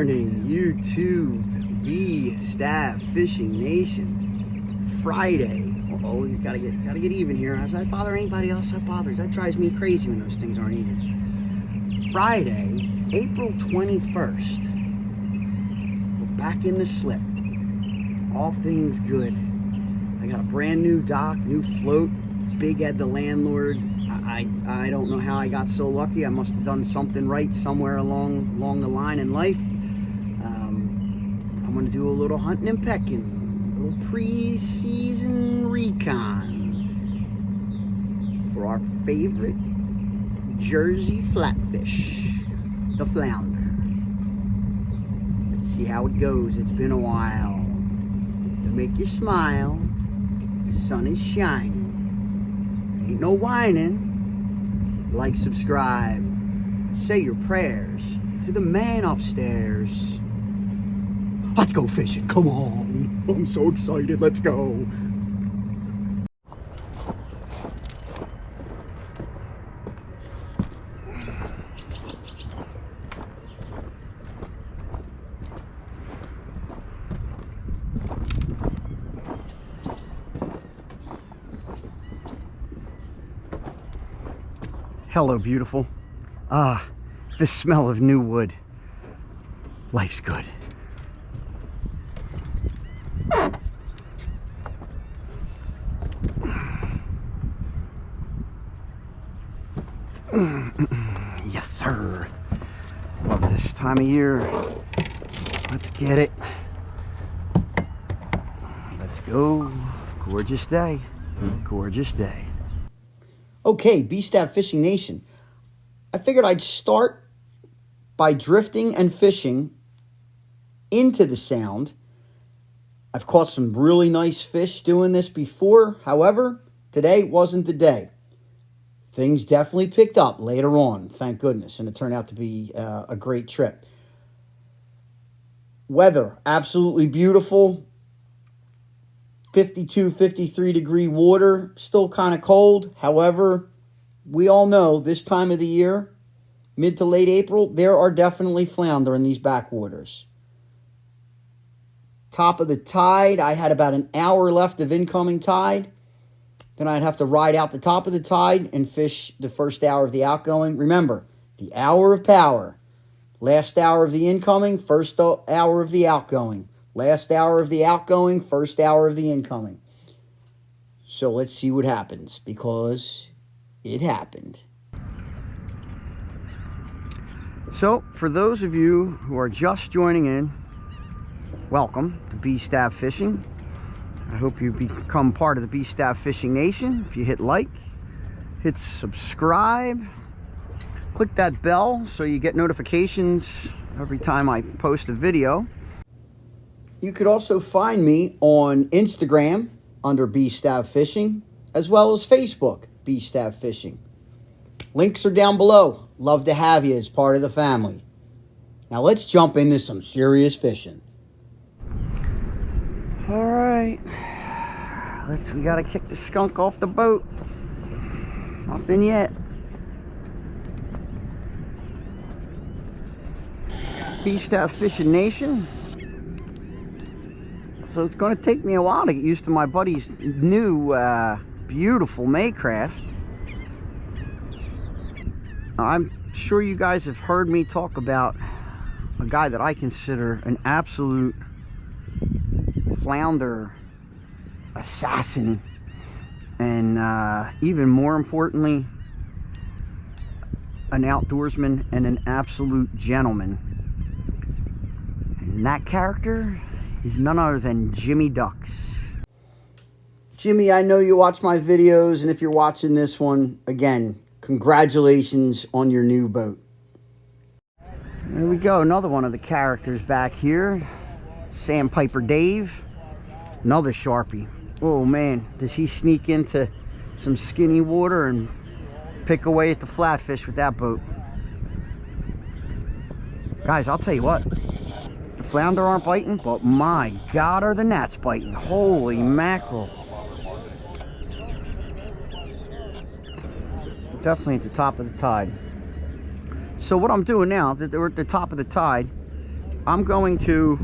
morning, YouTube, B Stav Fishing Nation. Friday. Oh, you gotta get even here. Does that bother anybody else? That bothers. That drives me crazy when those things aren't even. Friday, April 21st. We're back in the slip. All things good. I got a brand new dock, new float. Big Ed the landlord. I don't know how I got so lucky. I must have done something right somewhere along the line in life. I'm going to do a little hunting and pecking, a little pre-season recon for our favorite Jersey flatfish, the flounder. Let's see how it goes. It's been a while. To make you smile, the sun is shining. Ain't no whining. Like, subscribe, say your prayers to the man upstairs. Let's go fishing, come on. I'm so excited, let's go. Hello, beautiful. The smell of new wood. Life's good. Yes, sir. Love this time of year. Let's get it. Let's go. Gorgeous day. Gorgeous day. Okay, B Stav Fishing Nation. I figured I'd start by drifting and fishing into the sound. I've caught some really nice fish doing this before. However, today wasn't the day. Things definitely picked up later on, thank goodness, and it turned out to be a great trip. Weather, absolutely beautiful. 52, 53 degree water, still kind of cold. However, we all know this time of the year, mid to late April, there are definitely flounder in these backwaters. Top of the tide, I had about an hour left of incoming tide. Then I'd have to ride out the top of the tide and fish the first hour of the outgoing. Remember, the hour of power. Last hour of the incoming, first hour of the outgoing. Last hour of the outgoing, first hour of the incoming. So let's see what happens, because it happened. So, for those of you who are just joining in, welcome to B Stav Fishing. I hope you become part of the B Stav Fishing Nation. If you hit like, hit subscribe, click that bell so you get notifications every time I post a video. You could also find me on Instagram under B Stav Fishing, as well as Facebook, B Stav Fishing. Links are down below. Love to have you as part of the family. Now let's jump into some serious fishing. All right, we gotta kick the skunk off the boat. Nothing yet. B Stav Fishing Nation. So it's going to take me a while to get used to my buddy's new, beautiful Maycraft. I'm sure you guys have heard me talk about a guy that I consider an absolute flounder assassin. And even more importantly, an outdoorsman and an absolute gentleman. And that character is none other than Jimmy Ducks. Jimmy, I know you watch my videos, and if you're watching this one, again, congratulations on your new boat. There we go, another one of the characters back here. Sandpiper Dave, another Sharpie. Oh man, does he sneak into some skinny water and pick away at the flatfish with that boat. Guys, I'll tell you what. Flounder aren't biting, but my God, are the gnats biting. Holy mackerel. Definitely at the top of the tide. So what I'm doing now, that we're at the top of the tide, I'm going to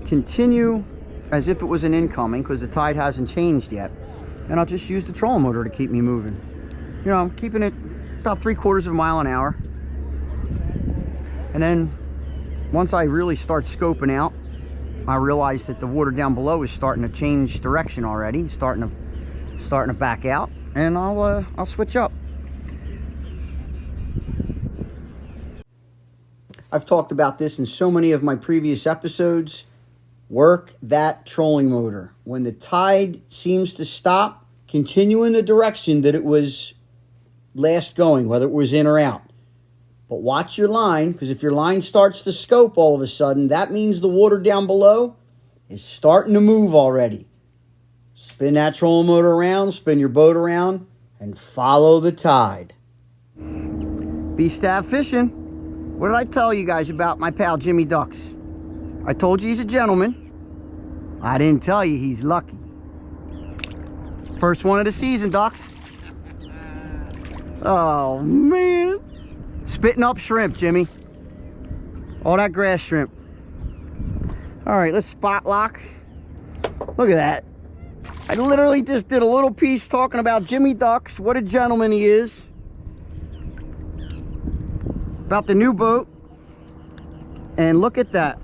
continue as if it was an incoming, because the tide hasn't changed yet, and I'll just use the trolling motor to keep me moving. You know, I'm keeping it about 3/4 of a mile an hour, and then once I really start scoping out, I realize that the water down below is starting to change direction already, starting to back out, and I'll switch up. I've talked about this in so many of my previous episodes. Work that trolling motor. When the tide seems to stop, continue in the direction that it was last going, whether it was in or out. But watch your line, because if your line starts to scope all of a sudden, that means the water down below is starting to move already. Spin that trolling motor around, spin your boat around, and follow the tide. B Stav Fishing. What did I tell you guys about my pal Jimmy Ducks? I told you he's a gentleman. I didn't tell you he's lucky. First one of the season, Ducks. Oh, man. Spitting up shrimp, Jimmy. All that grass shrimp. All right, let's spot lock. Look at that. I literally just did a little piece talking about Jimmy Ducks, what a gentleman he is. About the new boat. And look at that.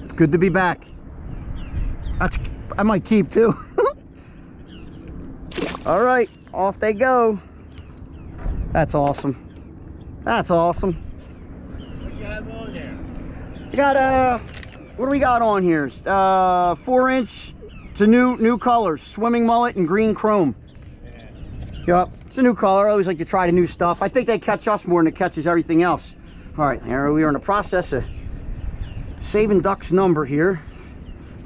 It's good to be back. I might keep too. All right, off they go. That's awesome. That's awesome. What you have on there? We got what do we got on here? 4-inch to new colors, swimming mullet and green chrome. Yeah. Yep, it's a new color. I always like to try the new stuff. I think they catch us more than it catches everything else. All right, here we are in the process of saving Duck's number here.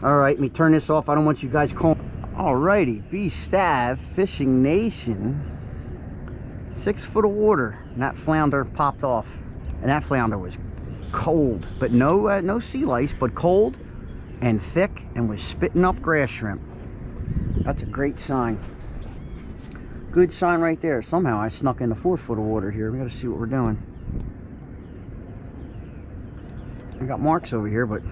All right, let me turn this off. I don't want you guys calling. Alrighty, B Stav Fishing Nation. 6 foot of water, and that flounder popped off. And that flounder was cold, but no sea lice, but cold and thick, and was spitting up grass shrimp. That's a great sign. Good sign right there. Somehow I snuck in the 4 foot of water here. We got to see what we're doing. I got marks over here, but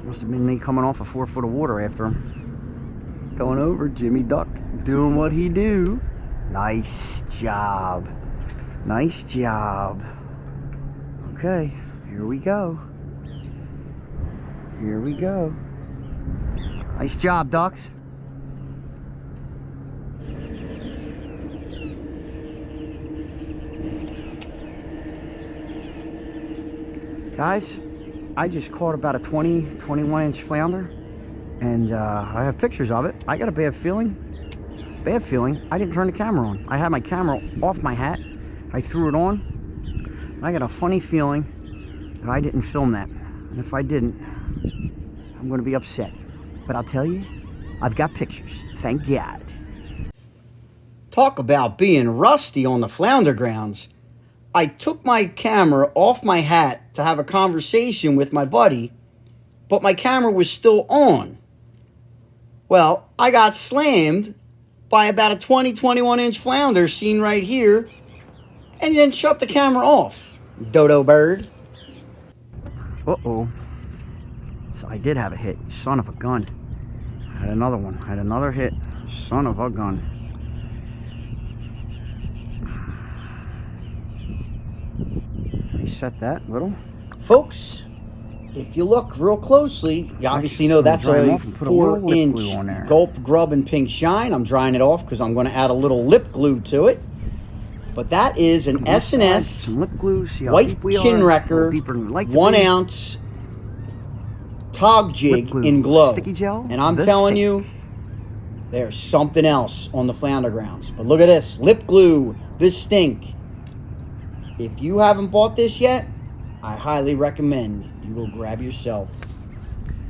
must have been me coming off a 4 foot of water after him. Going over, Jimmy Duck doing what he do. Nice job. Nice job. Okay, here we go. Here we go. Nice job, Ducks. Guys, I just caught about a 21 inch flounder, and I have pictures of it. I got a bad feeling. I didn't turn the camera on. I had my camera off my hat. I threw it on. I got a funny feeling that I didn't film that. And if I didn't, I'm going to be upset. But I'll tell you, I've got pictures. Thank God. Talk about being rusty on the flounder grounds. I took my camera off my hat to have a conversation with my buddy, but my camera was still on. Well, I got slammed by about a 21 inch flounder seen right here, and then shut the camera off. Dodo bird. Uh-oh. So I did have a hit. Son of a gun. I had another one. I had another hit. Son of a gun. Reset that little. Folks, if you look real closely, you obviously know that's a 4-inch Gulp, Grub, and Pink Shine. I'm drying it off because I'm going to add a little lip glue to it. But that is an S&S white chin wrecker, 1 ounce tog jig in glow. And I'm telling you, there's something else on the flounder grounds. But look at this, lip glue, this stink. If you haven't bought this yet, I highly recommend you go grab yourself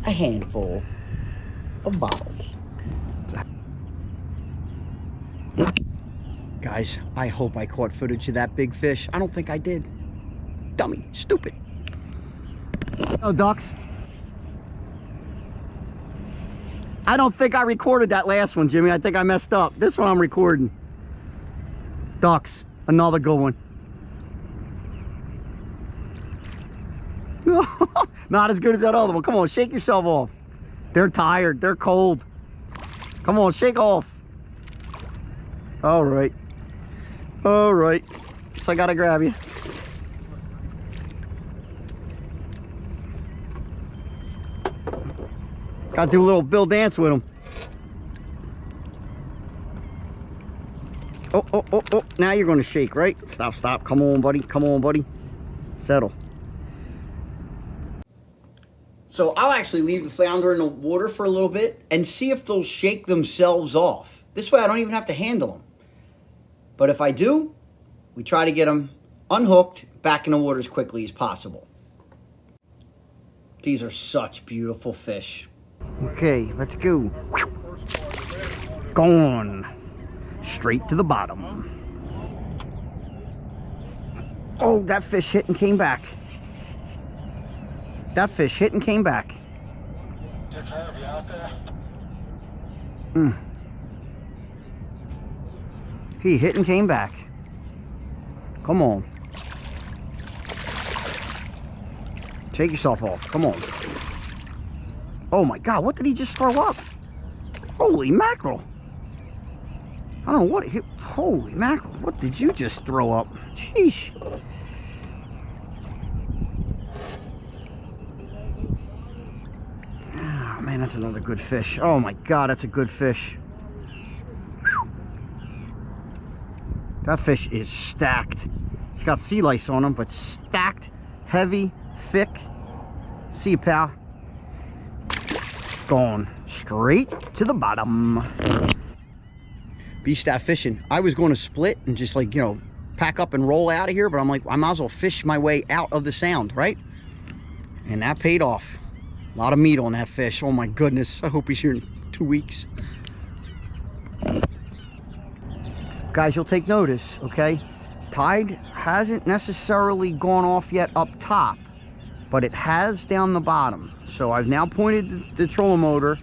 a handful of bottles. Guys, I hope I caught footage of that big fish. I don't think I did. Dummy, stupid. Oh, Ducks. I don't think I recorded that last one, Jimmy. I think I messed up. This one I'm recording. Ducks. Another good one. Not as good as that other one. Come on, shake yourself off. They're tired. They're cold. Come on, shake off. All right. All right. So I gotta grab you. Gotta do a little Bill dance with him. Oh, oh, oh, oh. Now you're gonna shake, right? Stop, stop. Come on, buddy. Come on, buddy. Settle. So I'll actually leave the flounder in the water for a little bit and see if they'll shake themselves off. This way I don't even have to handle them. But if I do, we try to get them unhooked, back in the water as quickly as possible. These are such beautiful fish. Okay, let's go. Gone. Straight to the bottom. Oh, that fish hit and came back. That fish hit and came back. He hit and came back. Come on. Take yourself off. Come on. Oh my God, what did he just throw up? Holy mackerel. I don't know what it, holy mackerel. What did you just throw up? Sheesh. Oh man, that's another good fish. Oh my God, that's a good fish. Whew. That fish is stacked. It's got sea lice on him, but stacked, heavy, thick. See you, pal. Going straight to the bottom. B Stav Fishing. I was going to split and just, like, you know, pack up and roll out of here, but I'm like, I might as well fish my way out of the sound, right? And that paid off. A lot of meat on that fish. Oh my goodness. I hope he's here in 2 weeks. Guys, you'll take notice, okay? Tide hasn't necessarily gone off yet up top, but it has down the bottom. So I've now pointed the trolling motor,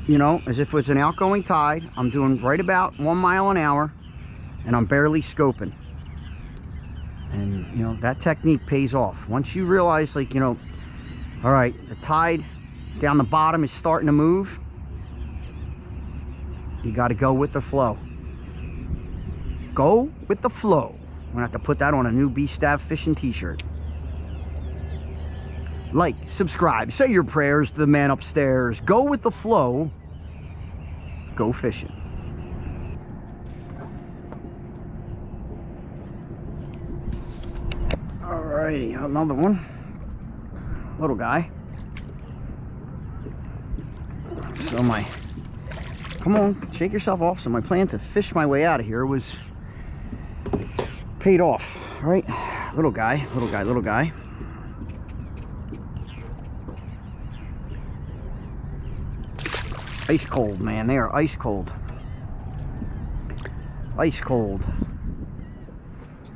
you know, as if it's an outgoing tide. I'm doing right about 1 mile an hour, and I'm barely scoping. And, you know, that technique pays off. Once you realize, like, you know, all right, the tide down the bottom is starting to move, you got to go with the flow. Go with the flow. I'm gonna have to put that on a new B Stav Fishing t-shirt. Like, subscribe, say your prayers to the man upstairs. Go with the flow. Go fishing. Alrighty, another one. Little guy. So come on, shake yourself off. So my plan to fish my way out of here was paid off. All right, little guy, little guy, little guy. Ice cold, man. They are ice cold. Ice cold.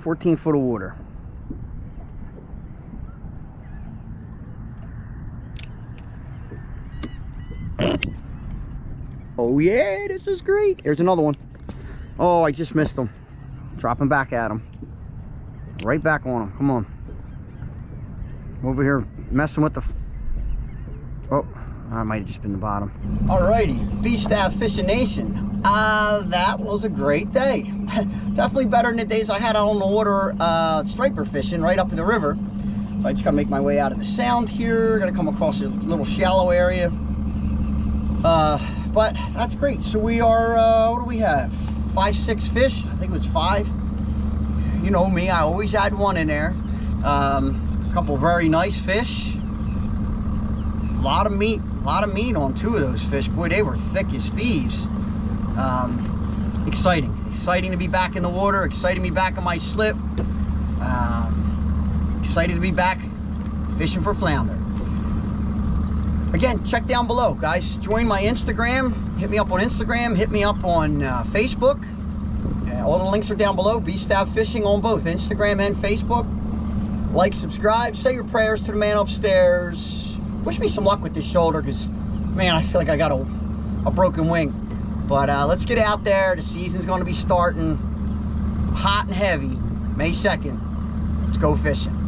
14 foot of water. Oh yeah, this is great. Here's another one. Oh, I just missed him. Dropping back at him. Right back on him. Come on. Over here messing with the... Oh, that might have just been the bottom. Alrighty, B Stav Fishing Nation. That was a great day. Definitely better than the days I had out on the water striper fishing right up in the river. So I just gotta make my way out of the sound here. Gotta come across a little shallow area. But that's great. So we are, what do we have? 5, 6 fish? I think it was 5. You know me, I always add one in there. A couple very nice fish. A lot of meat on 2 of those fish. Boy, they were thick as thieves. Exciting to be back in the water. Exciting to be back on my slip. Excited to be back fishing for flounder. Again, check down below, guys. Join my Instagram. Hit me up on Instagram. Hit me up on Facebook. All the links are down below. B Stav Fishing on both Instagram and Facebook. Like, subscribe, say your prayers to the man upstairs. Wish me some luck with this shoulder, because, man, I feel like I got a broken wing. But let's get out there. The season's going to be starting hot and heavy May 2nd. Let's go fishing.